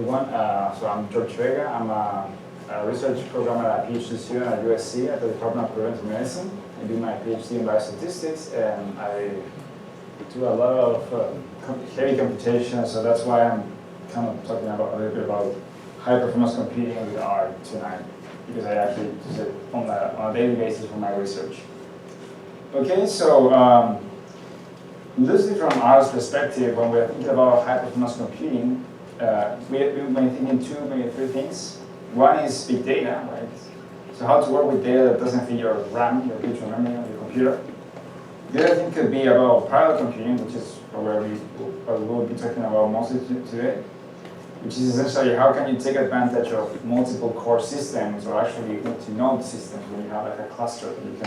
everyone. So I'm George Vega. I'm a research programmer at PhD student at USC at the Department of Preventive Medicine. I do my PhD in biostatistics, and I do a lot of heavy computation, so that's why I'm kind of talking about a little bit about high-performance computing with R tonight, because I actually use it on a daily basis for my research. Okay, so loosely from R's perspective, when we're thinking about high-performance computing, we're thinking two, maybe three things. One is big data, right? So how to work with data that doesn't fit your RAM, your virtual memory of your computer. The other thing could be about parallel computing, which is where we will be talking about mostly today, which is essentially how can you take advantage of multiple core systems, or actually multi-node systems, when you have like a cluster that you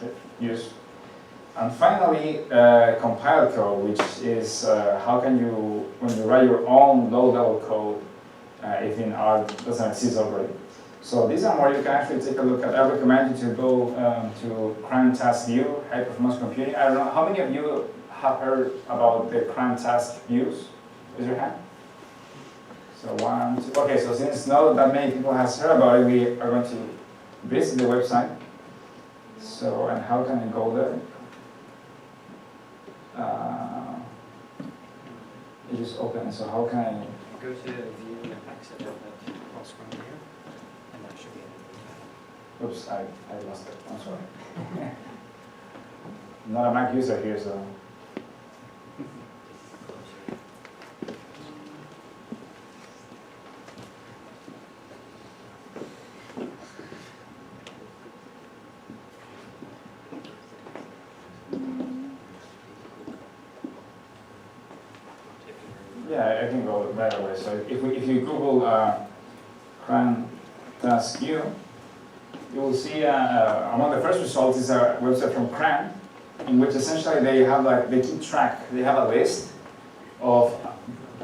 can use. And finally, compiled code, which is how can you, when you write your own low-level code, if in R doesn't exist already. So these are more you can actually take a look at. I recommend you to go to CRAN task view, high performance computing. I don't know, how many of you have heard about the CRAN task views? Raise your hand. So one, two, okay, so since not that many people have heard about it, we are going to visit the website. So, and how can I go there? It just open, so how can I? Go to view and exit of the full screen here, and that should be it. Oops, I lost it, I'm sorry. I'm not a Mac user here, so. Yeah, I can go right away. So if you Google CRAN task view, you will see among the first results is a website from CRAN, in which essentially they have they keep track. They have a list of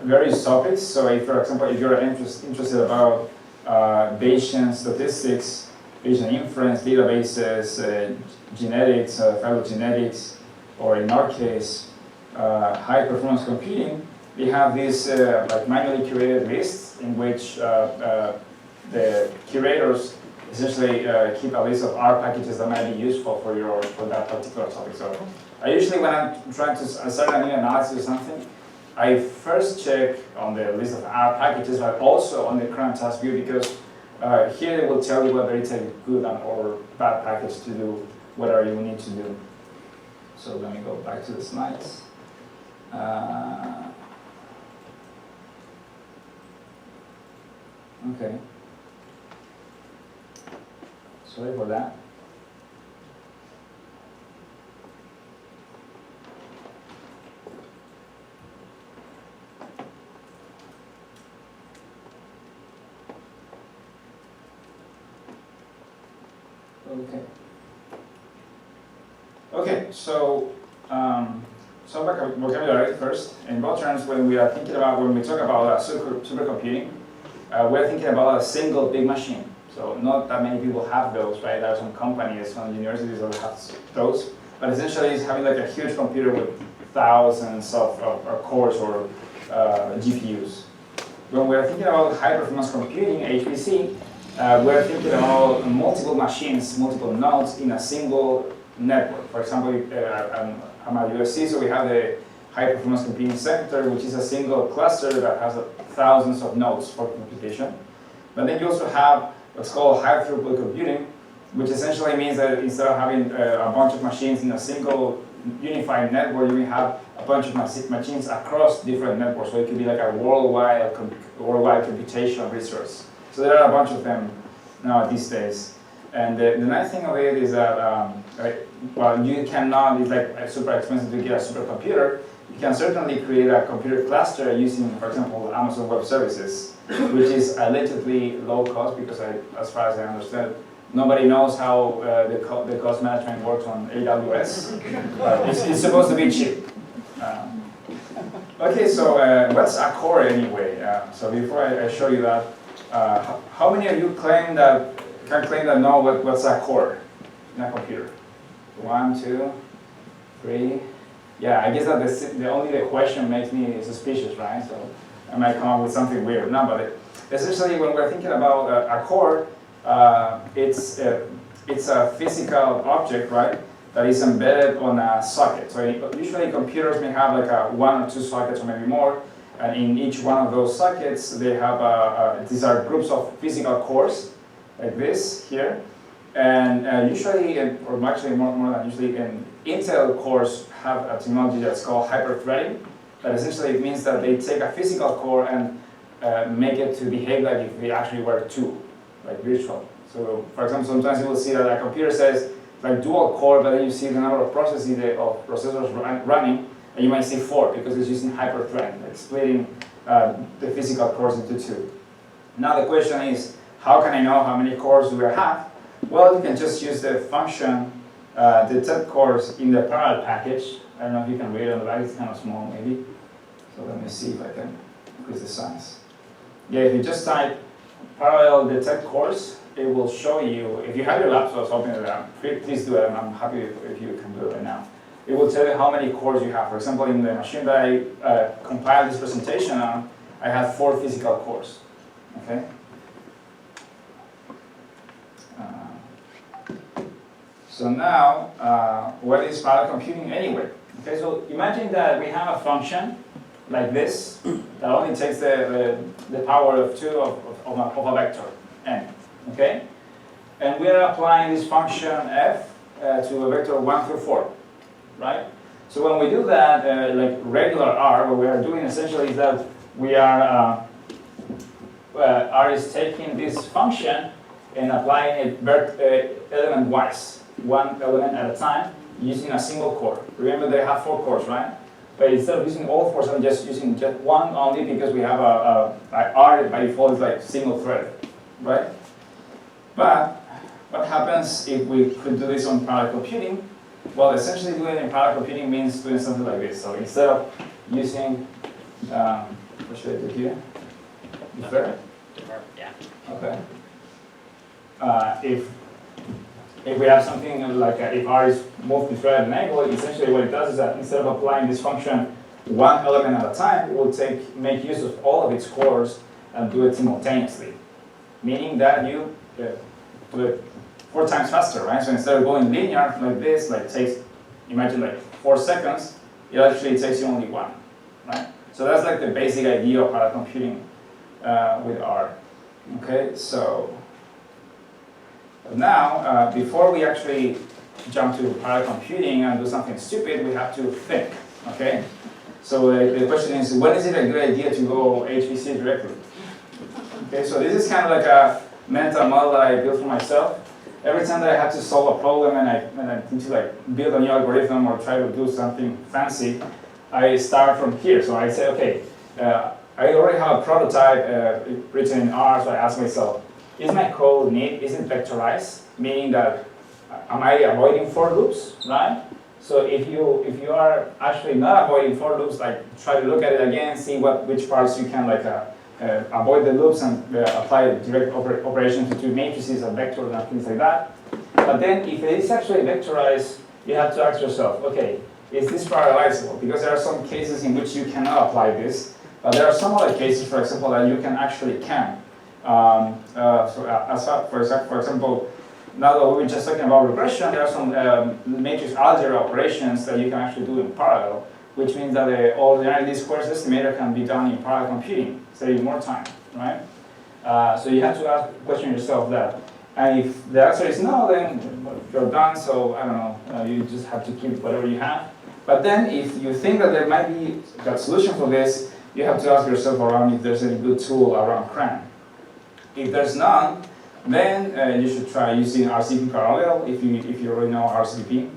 various topics. So if, for example, if you're interested about Bayesian statistics, Bayesian inference, databases, genetics, phylogenetics, or in our case, high performance computing, we have these manually curated lists in which the curators essentially keep a list of R packages that might be useful for that particular topic. So I usually, when I'm trying to start a new analysis or something, I first check on the list of R packages, but also on the CRAN task view, because here they will tell you whether it's a good or bad package to do whatever you need to do. So let me go back to the slides. Okay. Sorry for that. Okay. Okay, so some vocabulary first. In both terms, when we talk about supercomputing, we're thinking about a single big machine. So not that many people have those, right? There are some companies, some universities that have those. But essentially it's having like a huge computer with thousands of cores or GPUs. When we're thinking about high performance computing, HPC, we're thinking about multiple machines, multiple nodes in a single network. For example, I'm at USC, so we have the high performance computing center, which is a single cluster that has thousands of nodes for computation. But then you also have what's called high throughput computing, which essentially means that instead of having a bunch of machines in a single unified network, you may have a bunch of machines across different networks. So it could be like a worldwide computation resource. So there are a bunch of them now these days. And the nice thing of it is that, while you cannot, it's like super expensive to get a supercomputer, you can certainly create a computer cluster using, for example, Amazon Web Services, which is allegedly low cost because, as far as I understand, nobody knows how the cost management works on AWS. But it's supposed to be cheap. Okay, so what's a core anyway? So before I show you that, how many of you can claim that know what's a core in a computer? 1, 2, 3. Yeah, I guess that only the question makes me suspicious, right? So I might come up with something weird. No, but essentially when we're thinking about a core, it's a physical object, right, that is embedded on a socket. So usually computers may have like one or two sockets or maybe more, and in each one of those sockets they have these are groups of physical cores, like this here. And usually, or actually more than usually, Intel cores have a technology that's called hyperthreading. That essentially means that they take a physical core and make it to behave like if they actually were two, like virtual. So, for example, sometimes you will see that a computer says like dual core, but then you see the number of processors running, and you might see 4 because it's using hyperthreading, like splitting the physical cores into 2. Now the question is, how can I know how many cores do I have? Well, you can just use the function detect cores in the parallel package. I don't know if you can read it on the back, it's kind of small maybe. So let me see if I can increase the size. Yeah, if you just type parallel detect cores, it will show you, if you have your laptops, open it up, please do it, and I'm happy if you can do it right now. It will tell you how many cores you have. For example, in the machine that I compiled this presentation on, I have 4 physical cores, okay? So now, what is parallel computing anyway? Okay, so imagine that we have a function like this that only takes the power of 2 of a vector, n, okay? And we are applying this function f to a vector 1 through 4, right? So when we do that, like regular R, what we are doing essentially is that we are, R is taking this function and applying it element-wise, one element at a time, using a single core. Remember they have 4 cores, right? But instead of using all 4, I'm just using just one only because we have R by default is like single thread, right? But what happens if we could do this on parallel computing? Well, essentially doing it in parallel computing means doing something like this. So instead of using, what should I do here? Defer? Defer, yeah. Okay. If we have something like if R is multithreaded and equal, essentially what it does is that instead of applying this function one element at a time, it will make use of all of its cores and do it simultaneously. Meaning that you do it 4 times faster, right? So instead of going linear like this, like takes, imagine like 4 seconds, it actually takes you only 1, right? So that's like the basic idea of parallel computing with R. Okay, so now, before we actually jump to parallel computing and do something stupid, we have to think, okay? So the question is, when is it a good idea to go HPC directly? Okay, so this is kind of like a mental model that I built for myself. Every time that I have to solve a problem and I need to like build a new algorithm or try to do something fancy, I start from here. So I say, okay, I already have a prototype written in R, so I ask myself, is my code neat? Is it vectorized? Meaning that, am I avoiding for loops, right? So if you are actually not avoiding for loops, like try to look at it again, see which parts you can like avoid the loops and apply direct operations to matrices and vectors and things like that. But then if it is actually vectorized, you have to ask yourself, okay, is this parallelizable? Because there are some cases in which you cannot apply this, but there are some other cases, for example, that you can actually can. For example, now that we were just talking about regression, there are some matrix algebra operations that you can actually do in parallel, which means that all the least squares estimator can be done in parallel computing, saving more time, right? So you have to question yourself that. And if the answer is no, then you're done, so I don't know, you just have to keep whatever you have. But then if you think that there might be a solution for this, you have to ask yourself around if there's any good tool around CRAN. If there's none, then you should try using Rcpp parallel if you already know Rcpp.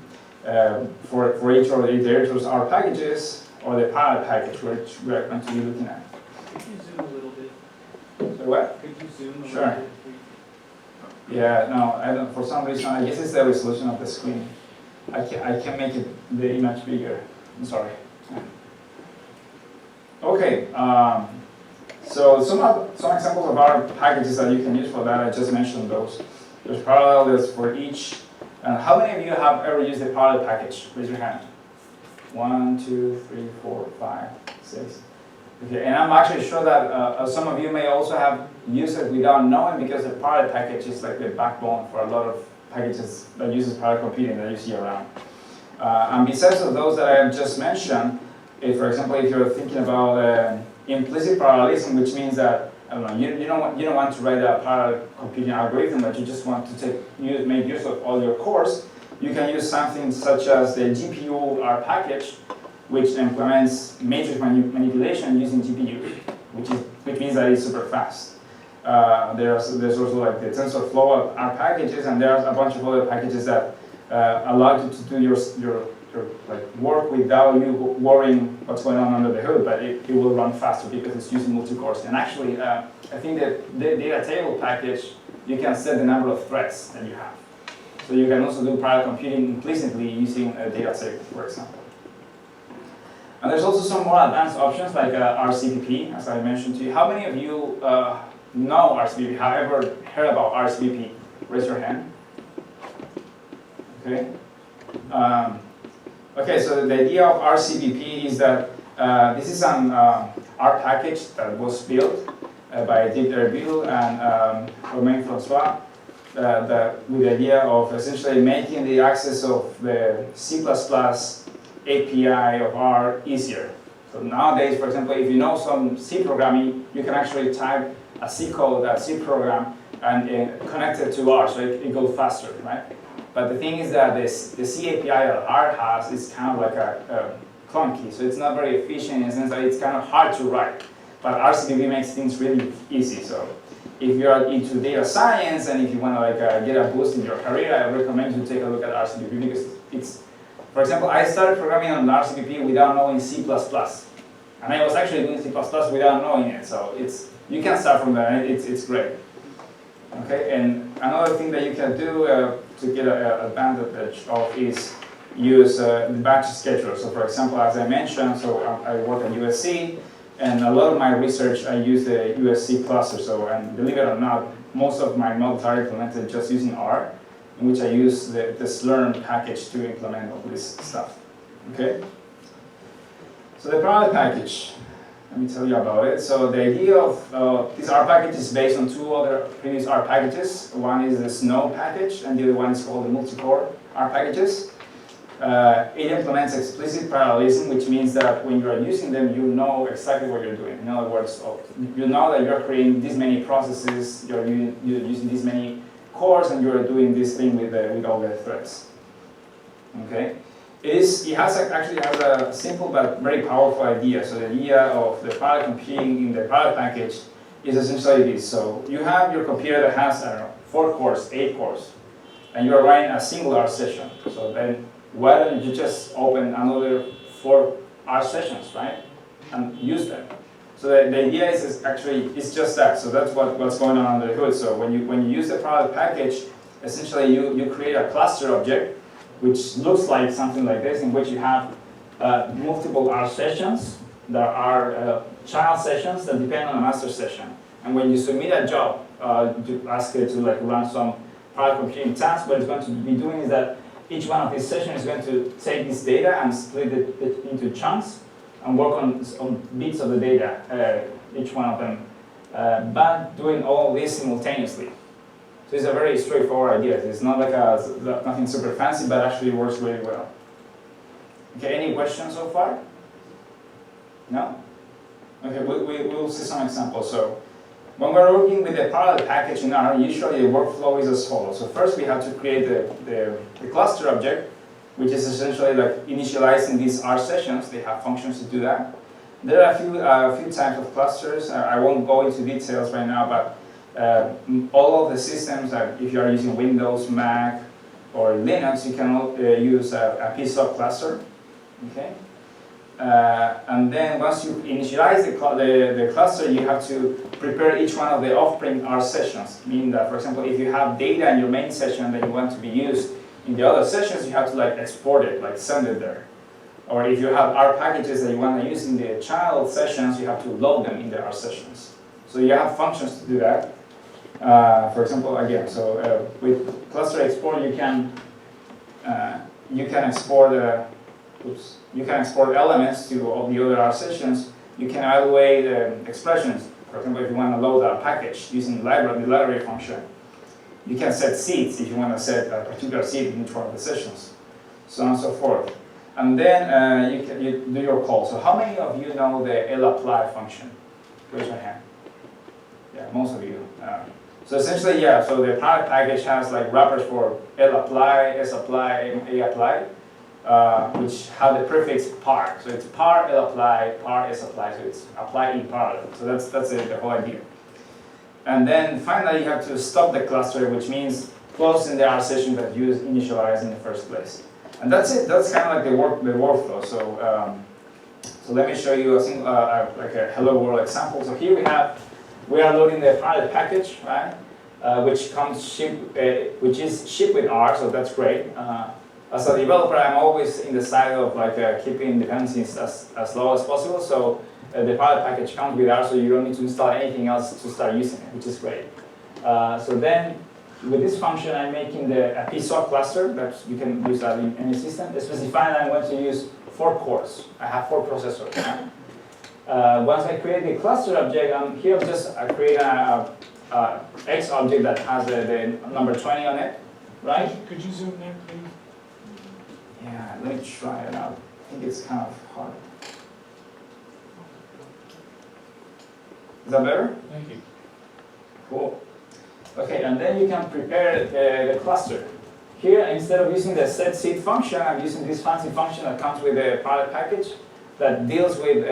For each of the iterators R packages or the parallel package, which we are going to be looking at. Could you zoom a little bit? So what? Could you zoom a Sure. little bit? Yeah, no, I don't. For some reason, I guess it's the resolution of the screen. I can make it the image bigger. I'm sorry. Okay. So some examples of our packages that you can use for that, I just mentioned those. There's parallel, there's for each. How many of you have ever used a parallel package? Raise your hand. 1, 2, 3, 4, 5, 6. Okay, and I'm actually sure that some of you may also have used it without knowing, because the parallel package is like the backbone for a lot of packages that uses parallel computing that you see around. And besides of those that I have just mentioned, for example, if you're thinking about implicit parallelism, which means that, I don't know, you don't want to write a parallel computing algorithm, but you just want to make use of all your cores, you can use something such as the GPU-R package, which implements matrix manipulation using GPU, which means that it's super fast. There's also like the TensorFlow R packages, and there's a bunch of other packages that allow you to do your like work without you worrying what's going on under the hood, but it will run faster because it's using multi-cores. And actually, I think that the data table package, you can set the number of threads that you have. So you can also do parallel computing implicitly using a data table, for example. And there's also some more advanced options like Rcpp, as I mentioned to you. How many of you know Rcpp, have ever heard about Rcpp? Raise your hand. Okay. Okay, so the idea of Rcpp is that this is an R package that was built by Dick Armadillo and Romain Francois with the idea of essentially making the access of the C++ API of R easier. So nowadays, for example, if you know some C programming, you can actually type a C code, a C program, and connect it to R, so it goes faster, right? But the thing is that the C API that R has is kind of like a clunky, so it's not very efficient in the sense that it's kind of hard to write. But Rcpp makes things really easy. So if you're into data science and if you want to like get a boost in your career, I recommend you take a look at Rcpp because it's, for example, I started programming on Rcpp without knowing C++. And I was actually doing C++ without knowing it. So you can start from there, it's great. Okay, and another thing that you can do to get an advantage of is use the batch scheduler. So for example, as I mentioned, so I work at USC, and a lot of my research I use the USC cluster. So, and believe it or not, most of my models are implemented just using R, in which I use the slurm package to implement all this stuff. Okay? So the parallel package, let me tell you about it. So the idea of this R package is based on two other previous R packages. One is the Snow package, and the other one is called the multi-core R packages. It implements explicit parallelism, which means that when you are using them, you know exactly what you're doing. In other words, you know that you're creating this many processes, you're using this many cores, and you're doing this thing with all the threads. Okay? It actually has a simple but very powerful idea. So the idea of the parallel computing in the parallel package is essentially this. So you have your computer that has, I don't know, 4 cores, 8 cores, and you are running a single R session. So then why don't you just open another 4 R sessions, right, and use them? So the idea is actually, it's just that. So that's what's going on under the hood. So when you use the parallel package, essentially you create a cluster object which looks like something like this, in which you have multiple R sessions that are child sessions that depend on a master session. And when you submit a job, you ask it to like run some parallel computing task, what it's going to be doing is that each one of these sessions is going to take this data and split it into chunks and work on bits of the data, each one of them, but doing all this simultaneously. So it's a very straightforward idea. It's not like nothing super fancy, but actually works really well. Okay, any questions so far? No? Okay, we'll see some examples. So when we're working with the parallel package in R, usually the workflow is as follows. So first we have to create the cluster object, which is essentially like initializing these R sessions. They have functions to do that. There are a few types of clusters. I won't go into details right now, but all of the systems, if you are using Windows, Mac, or Linux, you can use a PSOC cluster. Okay? And then once you initialize the cluster, you have to prepare each one of the offspring R sessions. Meaning that, for example, if you have data in your main session that you want to be used in the other sessions, you have to like export it, like send it there. Or if you have R packages that you want to use in the child sessions, you have to load them in the R sessions. So you have functions to do that. For example, again, so with cluster export, you can export elements to all the other R sessions, you can evaluate expressions. For example, if you want to load a package using the library function, you can set seeds if you want to set a particular seed in each one of the sessions, so on and so forth. And then you do your call. So how many of you know the lapply function? Raise your hand. Yeah, most of you. So essentially, yeah, so the product package has like wrappers for lapply, sapply, and apply, which have the prefix par. So it's par, lapply, par, sapply, so it's apply in parallel. So that's the whole idea. And then finally, you have to stop the cluster, which means closing the R session that you initialized in the first place. And that's it. That's kind of like the workflow. So let me show you like a hello world example. So here we are loading the pilot package, right? Which is shipped with R, so that's great. As a developer, I'm always in the side of like keeping dependencies as low as possible. So the pilot package comes with R, so you don't need to install anything else to start using it, which is great. So then, with this function, I'm making a PSOC cluster that you can use that in any system. Specifying that I'm going to use 4 cores. I have 4 processors. Once I create the cluster object, here I'm just create a X object that has the number 20 on it, right? Could you zoom in, please? Yeah, let me try it out. I think it's kind of hard. Is that better? Thank you. Cool. Okay, and then you can prepare the cluster. Here, instead of using the setSeed function, I'm using this fancy function that comes with the product package that deals with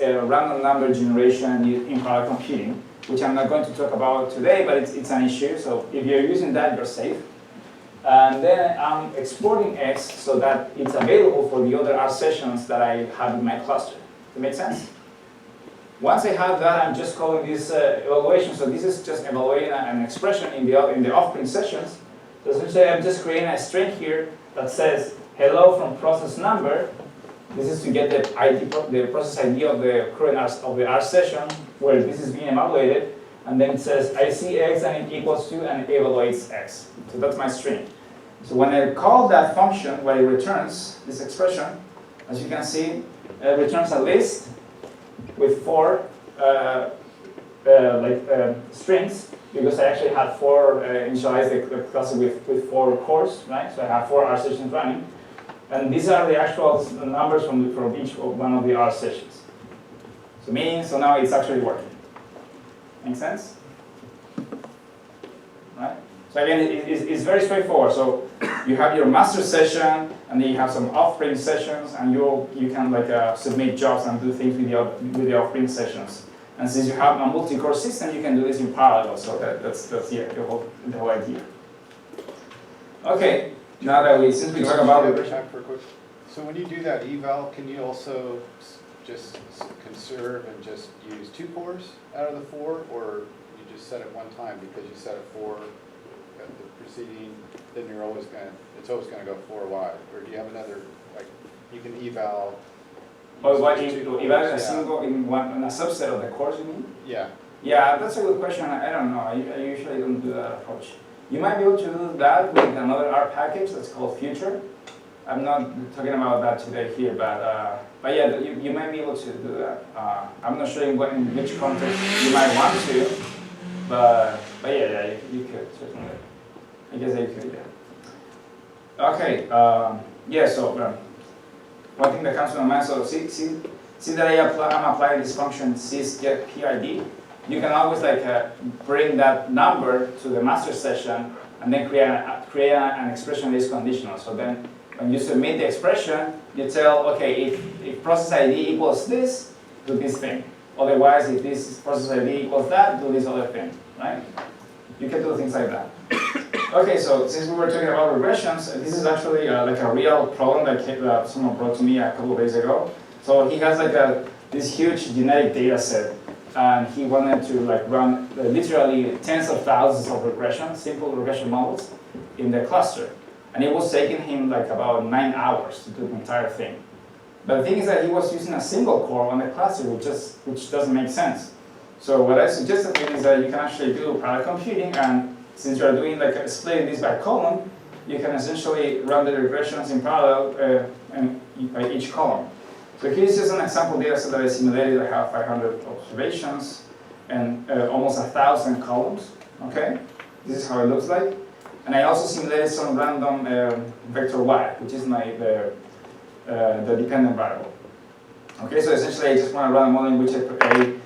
random number generation in product computing, which I'm not going to talk about today, but it's an issue. So if you're using that, you're safe. And then I'm exporting X so that it's available for the other R sessions that I have in my cluster. Does that make sense? Once I have that, I'm just calling this evaluation. So this is just evaluating an expression in the off-print sessions. So essentially, I'm just creating a string here that says hello from process number. This is to get the process ID of the current R session where this is being evaluated. And then it says I see X and it equals to, and it evaluates X. So that's my string. So when I call that function, what it returns, this expression, as you can see, it returns a list with 4 strings, because I actually had 4 initialized the cluster with 4 cores, right? So I have 4 R sessions running, and these are the actual numbers from each one of the R sessions. So now it's actually working. Make sense? Right? So again, it's very straightforward. So you have your master session, and then you have some off-print sessions, and you can like submit jobs and do things with the off-print sessions. And since you have a multi-core system, you can do this in parallel. So that's the whole idea. Okay. Now that since we talk about So when you do that eval, can you also just conserve and just use 2 cores out of the 4, or you just set it one time because you set it 4 at the preceding, then it's always going to go 4 wide, or do you have another, like, you can eval? What you evaluate a single in a subset of the cores, you mean? Yeah. Yeah, that's a good question. I don't know. I usually don't do that approach. You might be able to do that with another R package that's called Future. I'm not talking about that today here, but yeah, you might be able to do that. I'm not sure in which context you might want to, but yeah, you could certainly. I guess you could, yeah. Okay, yeah. So one thing that comes to my mind. So see that I'm applying this function sysgetPID. You can always like bring that number to the master session and then create an expression that is conditional. So then when you submit the expression, you tell, okay, if process ID equals this, do this thing. Otherwise, if this process ID equals that, do this other thing, right? You can do things like that. Okay, so since we were talking about regressions, this is actually like a real problem that someone brought to me a couple of days ago. So he has like this huge genetic data set, and he wanted to like run literally tens of thousands of regressions, simple regression models in the cluster. And it was taking him like about 9 hours to do the entire thing. But the thing is that he was using a single core on the cluster, which doesn't make sense. So what I suggested to him is that you can actually do parallel computing, and since you're doing like splitting this by column, you can essentially run the regressions in parallel by each column. So here's just an example data set that I simulated. I have 500 observations and almost 1,000 columns, okay? This is how it looks like. And I also simulated some random vector y, which is the dependent variable. Okay, so essentially I just want to run a model in which I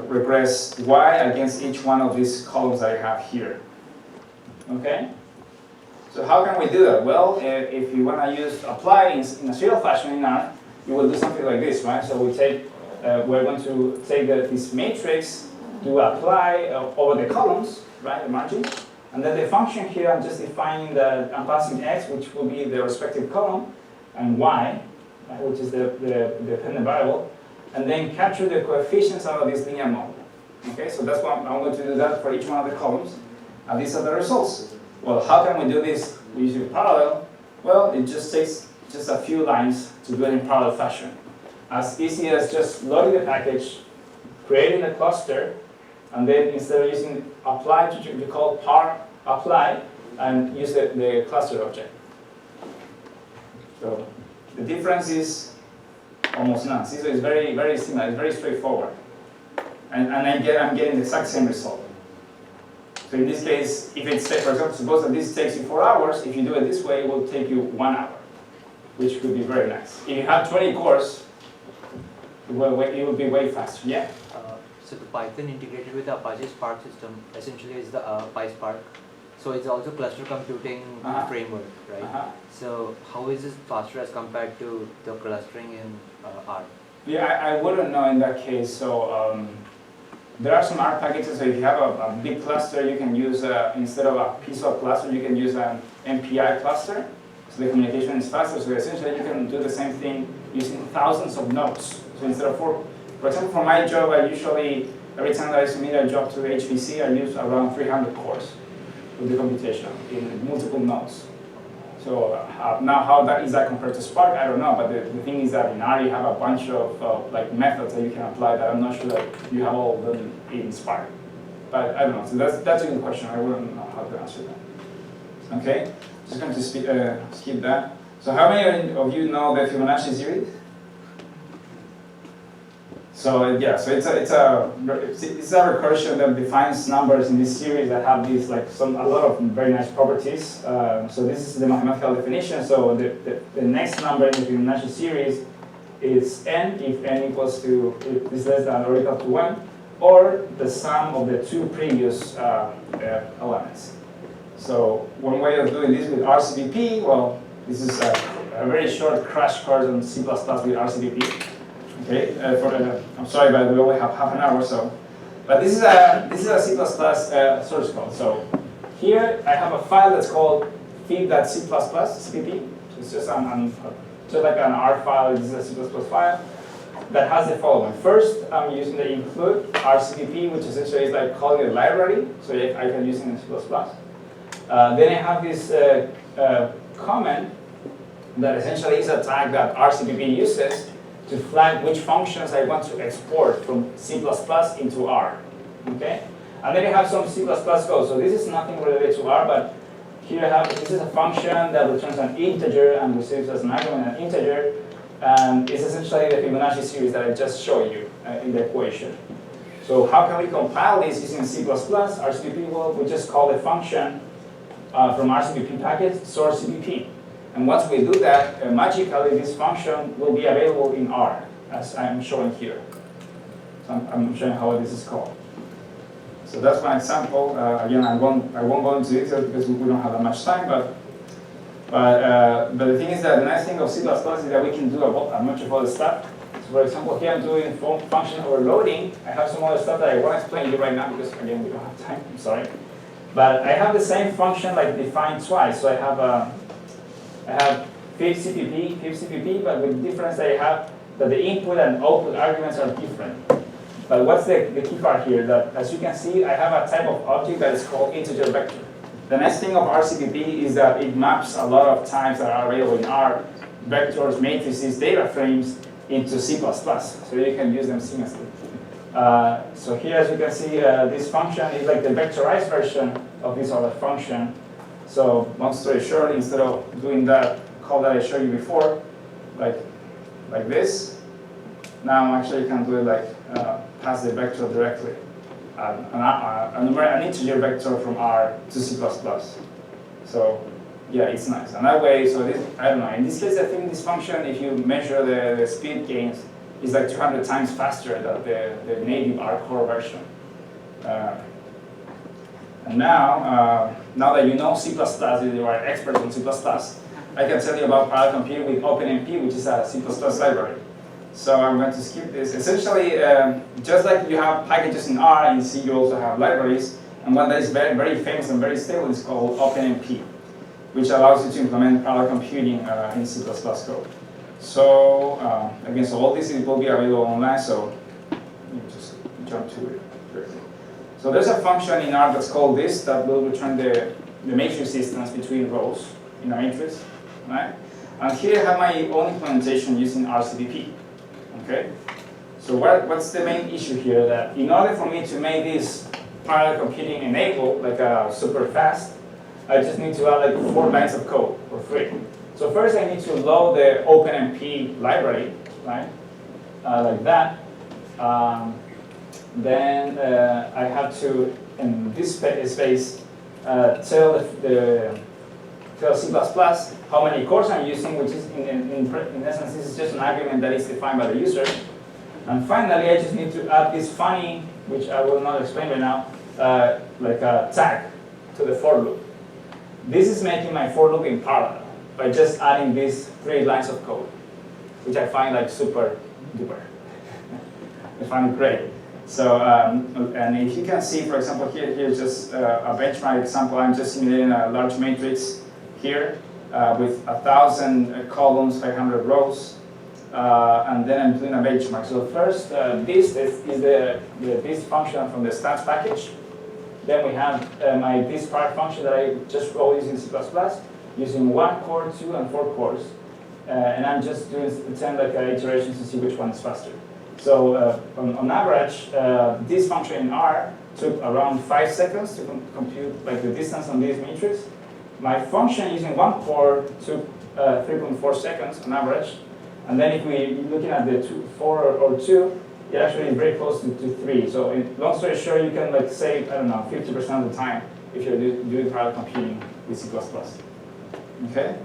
regress y against each one of these columns that I have here. Okay? So how can we do that? Well, if you want to use apply in a serial fashion in R, you will do something like this, right? So we're going to take this matrix, do apply over the columns, right, the margin, and then the function here, I'm just defining that I'm passing x, which will be the respective column, and y, right, which is the dependent variable, and then capture the coefficients out of this linear model. Okay, so that's why I'm going to do that for each one of the columns, and these are the results. Well, how can we do this using parallel? Well, it just takes just a few lines to do it in parallel fashion. As easy as just loading the package, creating a cluster, and then instead of using apply, you call par apply, and use the cluster object. So the difference is almost none. See, so it's very, very similar. It's very straightforward, and I'm getting the exact same result. So in this case, if it's, for example, suppose that this takes you 4 hours, if you do it this way, it will take you 1 hour, which could be very nice. If you have 20 cores, it will be way faster. Yeah? So the Python integrated with the Apache Spark system essentially is the PySpark. So it's also cluster computing framework, right? So how is this faster as compared to the clustering in R? Yeah, I wouldn't know in that case. So there are some R packages. So if you have a big cluster, you can use, instead of a piece of cluster, you can use an MPI cluster. So the communication is faster. So essentially you can do the same thing using thousands of nodes. So instead of for example, for my job, I usually, every time that I submit a job to HPC, I use around 300 cores with the computation in multiple nodes. So now how is that compared to Spark? I don't know, but the thing is that in R you have a bunch of like methods that you can apply that I'm not sure that you have all of them in Spark. But I don't know, so that's a good question. I wouldn't know how to answer that. Okay, just going to skip that. So how many of you know the Fibonacci series? So yeah, so it's a recursion that defines numbers in this series that have these a lot of very nice properties. So this is the mathematical definition. So the next number in the Fibonacci series is n if n equals to is less than or equal to 1, or the sum of the two previous elements. So one way of doing this with Rcpp, well, this is a very short crash course on C++ with Rcpp. Okay, I'm sorry, but we only have half an hour or so. But this is a C++ source code. So here I have a file that's called fib.c++, CPP. So it's just like an R file. This is a C++ file that has the following. First, I'm using the include Rcpp, which essentially is like calling a library, so I can use it in C++. Then I have this comment that essentially is a tag that Rcpp uses to flag which functions I want to export from C++ into R, okay? And then I have some C++ code. So this is nothing related to R, but here I have, this is a function that returns an integer and receives as an argument an integer, and it's essentially the Fibonacci series that I just showed you in the equation. So how can we compile this using C++? Rcpp, well, we just call the function from Rcpp package source.cpp. And once we do that, magically this function will be available in R, as I'm showing here. So I'm showing how this is called. So that's one example. Again, I won't go into details because we don't have that much time. But the thing is that the nice thing of C++ is that we can do a bunch of other stuff. So for example, here I'm doing function overloading. I have some other stuff that I won't explain to you right now because again we don't have time. I'm sorry. But I have the same function like defined twice. So I have fib.cpp, but with the difference that I have that the input and output arguments are different. But what's the key part here? That as you can see, I have a type of object that is called integer vector. The nice thing of Rcpp is that it maps a lot of types that are available in R, vectors, matrices, data frames, into C++, so you can use them seamlessly. So here, as you can see, this function is like the vectorized version of this other function. So long story short, instead of doing that call that I showed you before, like like this. Now I'm actually can do it like pass the vector directly, an integer vector from R to C++. So yeah, it's nice. And that way, so this, I don't know, in this case I think this function, if you measure the speed gains, is like 200 times faster than the native R core version. And now, now that you know C++, you are expert on C++, I can tell you about parallel computing with OpenMP, which is a C++ library. So I'm going to skip this. Essentially, just like you have packages in R and C, you also have libraries. And one that is very, very famous and very stable is called OpenMP, which allows you to implement parallel computing in C++ code. So again, so all this will be available online, so you just jump to it directly. So there's a function in R that's called this that will return the matrix distance between rows in a matrix, right? And here I have my own implementation using Rcpp. Okay, so what's the main issue here? That in order for me to make this parallel computing enable, like super fast, I just need to add like 4 lines of code for free. So first I need to load the OpenMP library, right? Like that. Then I have to, in this space, tell C++ how many cores I'm using, which is in essence, this is just an argument that is defined by the user. And finally, I just need to add this funny, which I will not explain right now, like a tag to the for loop. This is making my for loop in parallel by just adding these 3 lines of code, which I find like super duper. I find it great. So, and if you can see, for example, here's just a benchmark example. I'm just simulating a large matrix here with 1,000 columns, 500 rows, and then I'm doing a benchmark. So first, this is this function from the stats package. Then we have my this part function that I just wrote using C++, using 1 core, 2, and 4 cores. And I'm just doing 10 like iterations to see which one is faster. So on average, this function in R took around 5 seconds to compute like the distance on this matrix. My function using 1 core took 3.4 seconds on average. And then if we're looking at the 4 or 2, it actually is very close to 3. So long story short, you can like save, I don't know, 50% of the time if you're doing parallel computing with C++. Okay?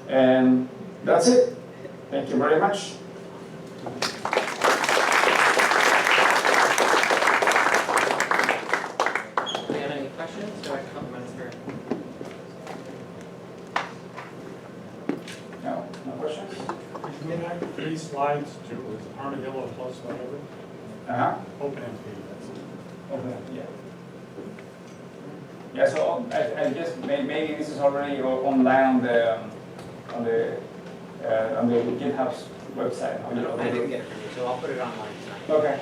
And that's it. Thank you very much. Do you have any questions or comments for? No? No questions? Go back 3 slides to Armadillo plus whatever. OpenMP, that's it. Okay, yeah. Yeah, so I guess maybe this is already online on the GitHub's website. I didn't get it from you, so I'll put it online tonight. Okay.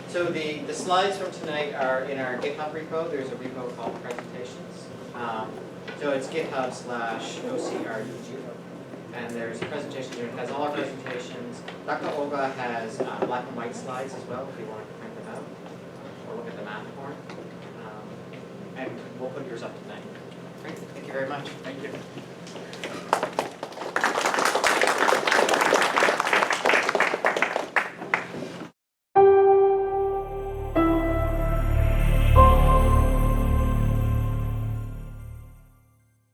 So the slides from tonight are in our GitHub repo. There's a repo called presentations. So it's GitHub/OCRUG. And there's a presentation here. It has all our presentations. Dr. Olga has black and white slides as well if you want to print them out or look at the math form. And we'll put yours up tonight. Great. Thank you very much. Thank you.